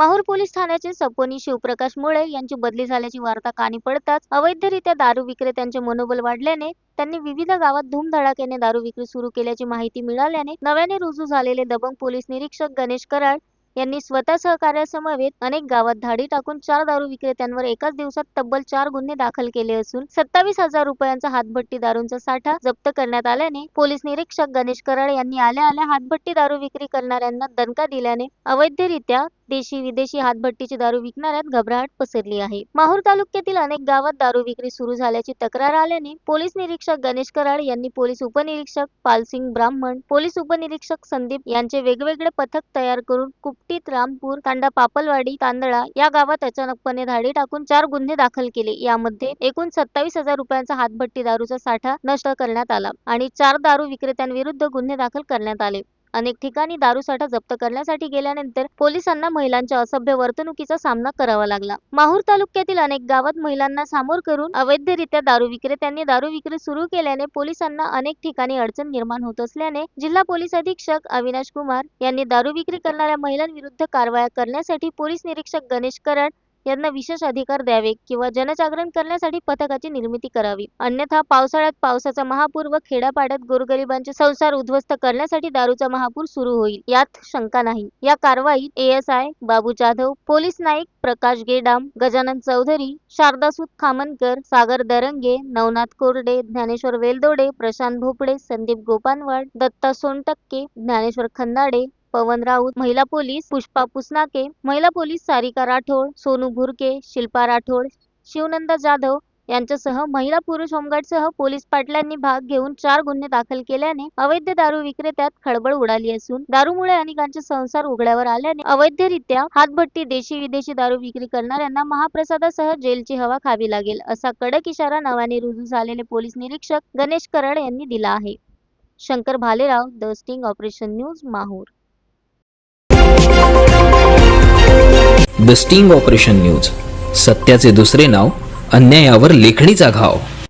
Mahur police ठाण्याचे सपोनी शिवप्रकाश मुळे यांची बदली झाल्याची वार्ता कानी पडताच अवैधरित्या दारू विक्रेत्यांचे मनोबल वाढल्याने त्यांनी विविध गावात धूमधडाक्याने दारू विक्री सुरू केल्याची माहिती मिळाल्याने नव्याने रुजू झालेले दबंग पोलीस निरीक्षक गणेश कराड यांनी स्वतः सहकार्यासमवेत अनेक गावात धाडी टाकून 4 दारू विक्रेत्यांवर एकाच दिवसात तब्बल 4 गुन्हे दाखल केले असून 27,000 रुपयांचा हातभट्टी दारूंचा साठा जप्त करण्यात आल्याने पोलीस निरीक्षक गणेश कराड यांनी आल्या हातभट्टी दारू विक्री करणाऱ्यांना दणका दिल्याने अवैधरित्या देशी विदेशी हातभट्टीची दारू विकणाऱ्यात घबराट पसरली आहे। माहूर तालुक्यातील अनेक गावात दारू विक्री सुरू झाल्याची तक्रार आल्याने पोलीस निरीक्षक गणेश कराड यांनी पोलीस उपनिरीक्षक पालसिंग ब्राह्मण, पोलीस उपनिरीक्षक संदीप यांचे वेगवेगळे पथक तयार करून कुपटीत, रामपूर, तांडा, पापलवाडी, तांदळा या गावात अचानकपणे धाडी टाकून 4 गुन्हे दाखल केले। यामध्ये एकूण 27,000 रुपयांचा हातभट्टी दारूचा साठा नष्ट करण्यात आला आणि 4 दारू विक्रेत्यांविरुद्ध गुन्हे दाखल करण्यात आले। अनेक ठिकाणी दारू साठा जप्त करण्यासाठी गेल्यानंतर पोलिसांना महिलांच्या असभ्य वर्तणुकीचा सामना करावा लागला। माहूर तालुक्यातील अनेक गावात महिलांना सामोर करून अवैधरित्या दारू विक्रेत्यांनी दारू विक्री सुरू केल्याने पोलिसांना अनेक ठिकाणी अडचण निर्माण होत असल्याने जिल्हा पोलीस अधीक्षक अविनाश कुमार यांनी दारू विक्री करणाऱ्या महिलांविरुद्ध कारवाया करण्यासाठी पोलीस निरीक्षक गणेश कराड यांना विशेष अधिकार द्यावे किंवा जनजागरण करण्यासाठी पथकाची निर्मिती करावी। अन्यथा पावसाळ्यात पावसाचा महापूर व खेड्यापाड्यात गोरगरिबांचे संसार उद्ध्वस्त करण्यासाठी दारूचा महापूर सुरू होईल यात शंका नाही। या कारवाईत एएसआय बाबू जाधव, पोलीस नाईक प्रकाश गेडाम, गजानन चौधरी, शारदासूत खामनकर, सागर दरंगे, नवनाथ कोरडे, ज्ञानेश्वर वेलदोडे, प्रशांत भोपळे, संदीप गोपानवाड, दत्ता सोनटक्के, ज्ञानेश्वर खंदाडे, पवन राऊत, महिला पोलीस पुष्पा पुसनाके, महिला पोलीस सारिका राठोड, सोनू भुरके, शिल्पा राठोड, शिवनंदा जाधव यांच्यासह महिला पुरुष होमगार्डसह पोलीस पाटलांनी भाग घेऊन 4 गुन्हे दाखल केल्याने अवैध दारू विक्रेत्यात खळबळ उडाली असून दारूमुळे अनेकांचे संसार उघड्यावर आल्याने अवैधरित्या हातभट्टी देशी विदेशी दारू विक्री करणाऱ्यांना महाप्रसादासह जेलची हवा खावी लागेल असा कडक इशारा नव्याने रुजू झालेले पोलीस निरीक्षक गणेश कराड यांनी दिला आहे। Shankar Bhalerao, the sting operation news, Mahur. The sting operation news, सत्याचे दुसरे नाव, अन्यायावर लेखणीचा घाव।